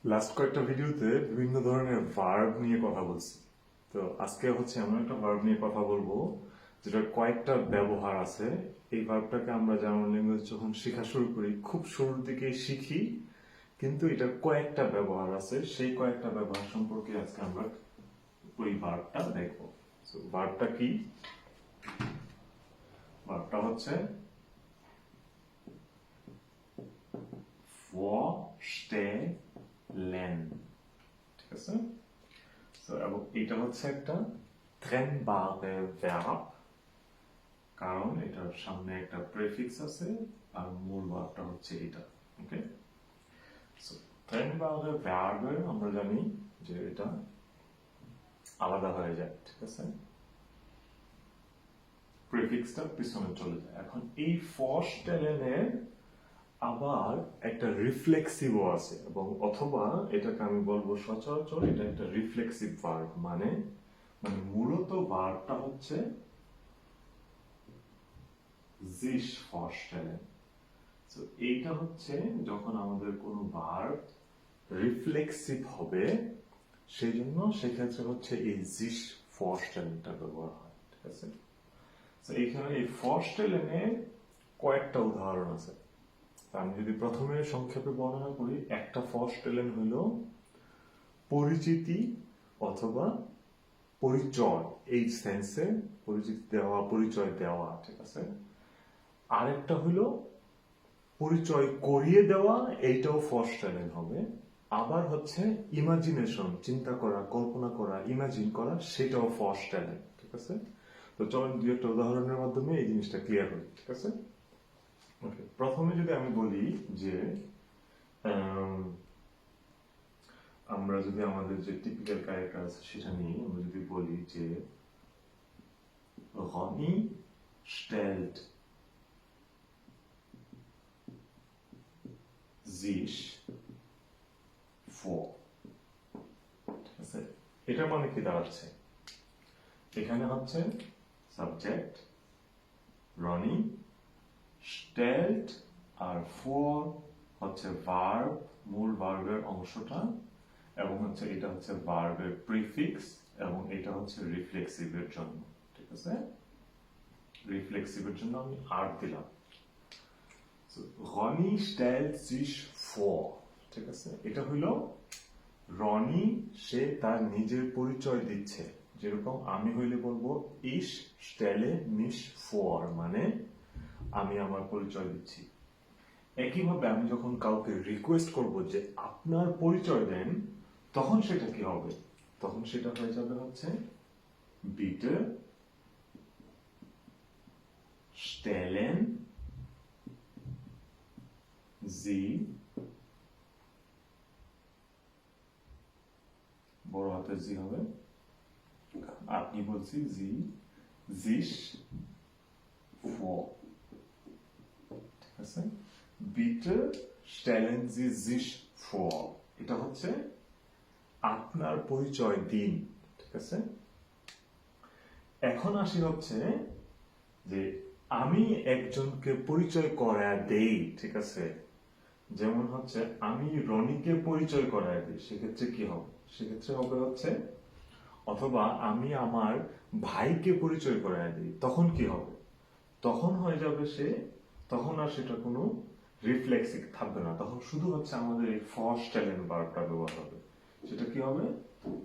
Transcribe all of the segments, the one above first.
Last কয়েকটা ভিডিওতে বিভিন্ন ধরনের ভার্ব নিয়ে কথা বলছি। তো আজকে হচ্ছে এমন একটা ভার্ব নিয়ে কথা বলবো যেটার কয়েকটা ব্যবহার আছে। এই ভার্বটাকে আমরা জার্মান ল্যাঙ্গুয়েজ যখন শেখা শুরু করি খুব শুরুর দিকে শিখি, কিন্তু এটার কয়েকটা ব্যবহার আছে। সেই কয়েকটা ব্যবহার সম্পর্কে আজকে আমরা ওই ভার্বটা দেখবো। ভার্বটা কি? ভার্বটা হচ্ছে vorstellen, ঠিক আছে? তো এবং এটা হচ্ছে একটা trennbare verb, কারণ এটার সামনে একটা প্রেফিক্স আছে আর মূল ভার্বটা হচ্ছে এটা। ওকে, সো trennbare verb আমরা জানি যে এটা আলাদা হয়ে যায়, ঠিক আছে, প্রেফিক্সটা পিছনে চলে যায়। এখন এই vorstellen এর আবার একটা রিফ্লেক্সিভও আছে, এবং অথবা এটাকে আমি বলবো সচরাচর এটা একটা রিফ্লেক্সিভ ভার্ব, মানে মানে মূলত ভার্বটা হচ্ছে sich vorstellen। তো এইটা হচ্ছে যখন আমাদের কোনো ভার্ব রিফ্লেক্সিভ হবে, সেই জন্য সেক্ষেত্রে হচ্ছে এই sich vorstellenটা ব্যবহার হয়, ঠিক আছে। তো এইখানে এই vorstellen এর কয়েকটা উদাহরণ আছে। আমি যদি প্রথমে সংক্ষেপে বর্ণনা করি, একটা vorstellen হইল পরিচিতি অথবা পরিচয়, এই সেন্সে পরিচিতি দেওয়া, পরিচয় দেওয়া, ঠিক আছে। আরেকটা হইল পরিচয় করিয়ে দেওয়া, এইটাও vorstellen হবে। আবার হচ্ছে ইমাজিনেশন, চিন্তা করা, কল্পনা করা, ইমাজিন করা, সেটাও vorstellen, ঠিক আছে। তো চলেন দুই একটা উদাহরণের মাধ্যমে এই জিনিসটা ক্লিয়ার করি, ঠিক আছে। ওকে, প্রথমে যদি আমি বলি যে আমরা যদি আমাদের যে টিপিক্যাল ক্যারেক্টার আছে সেটা নিয়ে আমরা যদি বলি যে Ronny stellt sich vor, ঠিক আছে। এটা মানে কি দাঁড়াচ্ছে? এখানে হচ্ছে সাবজেক্ট রনি, stellt আর for হচ্ছে ভার্ব, মূল ভার্বের অংশটা, এবং হচ্ছে এটা হচ্ছে ভার্বের প্রিফিক্স, এবং এটা হচ্ছে রিফ্লেক্সিভের জন্য, ঠিক আছে। রিফ্লেক্সিভের জন্য আমি আর দিলাম। রনি stellt sich vor, ঠিক আছে। এটা হইলো রনি, সে তার নিজের পরিচয় দিচ্ছে। যেরকম আমি হইলে বলবো ich stelle mich vor, মানে আমি আমার পরিচয় দিচ্ছি। একইভাবে আমি যখন কাউকে রিকোয়েস্ট করব যে আপনার পরিচয় দেন, তখন সেটা কি হবে? তখন সেটা হয়ে যাবে হচ্ছে bitte stellen Sie, বড় হাতের জি হবে, আপনি বলছি জি, sich vor, ঠিক আছে। bitte stellen Sie sich vor, এটা হচ্ছে আপনার পরিচয় দিন, ঠিক আছে। এখন আসি হচ্ছে যে আমি একজনকে পরিচয় করায় দেই, ঠিক আছে। যেমন হচ্ছে আমি রনিকে পরিচয় করায় দিই, সেক্ষেত্রে কি হবে? সেক্ষেত্রে হবে হচ্ছে, অথবা আমি আমার ভাইকে পরিচয় করায় দিই, তখন কি হবে? তখন হয়ে যাবে সে, তখন আর সেটা কোনো রিফ্লেক্সিভ থাকবে না, তখন শুধু হচ্ছে আমাদের এই vorstellen ভার্বটা ব্যবহার হবে। সেটা কি হবে?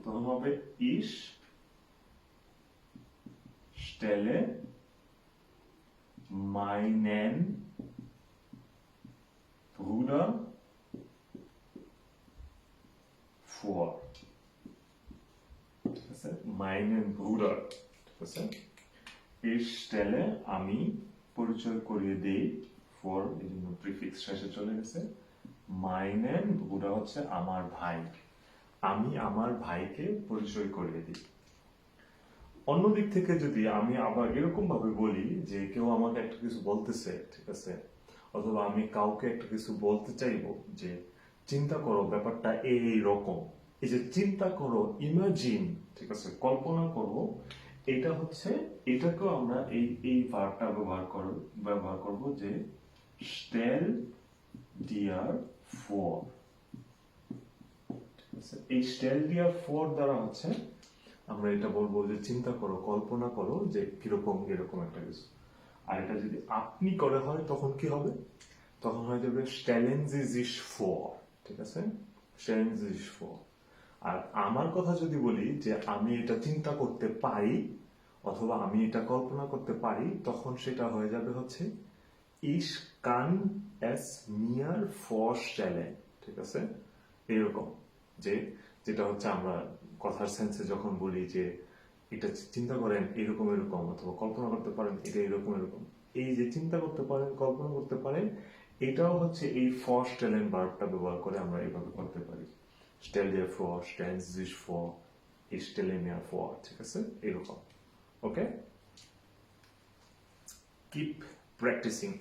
তখন হবে ich stelle meinen Bruder vor, ঠিক আছে। meinen Bruder, ঠিক আছে। ich stelle আমি পরিচয় করিয়ে দেই, for এই জন্য প্রিফিক্স শেষে চলে গেছে। meinen Bruder হচ্ছে আমার ভাই, আমি আমার ভাইকে পরিচয় করিয়ে দিই। অন্যদিক থেকে যদি আমি আবার এরকম ভাবে বলি যে কেউ আমাকে একটা কিছু বলতেছে, ঠিক আছে, অথবা আমি কাউকে একটা কিছু বলতে চাইবো যে চিন্তা করো ব্যাপারটা এই রকম, এই যে চিন্তা করো, ইমাজিন, ঠিক আছে, কল্পনা করো, এটা হচ্ছে, এটাকেও আমরা এই এই ভার্বটা ব্যবহার করব যে stell dir vor, আছে। এই স্টেল দিয়া ফর দ্বারা হচ্ছে আমরা এটা বলবো যে চিন্তা করো, কল্পনা করো যে কিরকম এরকম একটা কিছু। আর এটা যদি আপনি করে হয় তখন কি হবে? তখন হয়ে যাবে stellen Sie sich vor, ঠিক আছে? stellen Sie sich vor। আর আমার কথা যদি বলি যে আমি এটা চিন্তা করতে পারি অথবা আমি এটা কল্পনা করতে পারি, তখন সেটা হয়ে যাবে হচ্ছে ich kann es mir vorstellen, ঠিক আছে? এরকম যে যেটা হচ্ছে আমরা কথার সেন্সে যখন বলি যে এটা চিন্তা করেন এরকম এরকম, অথবা কল্পনা করতে পারেন এটা এরকম এরকম, এই যে চিন্তা করতে পারেন, কল্পনা করতে পারেন, এটাও হচ্ছে এই vorstellen ভার্বটা ব্যবহার করে আমরা এইভাবে করতে পারি। stell dir vor, stellen Sie sich vor, ich stelle mir vor, ঠিক আছে? এরকম। ওকে, keep practicing.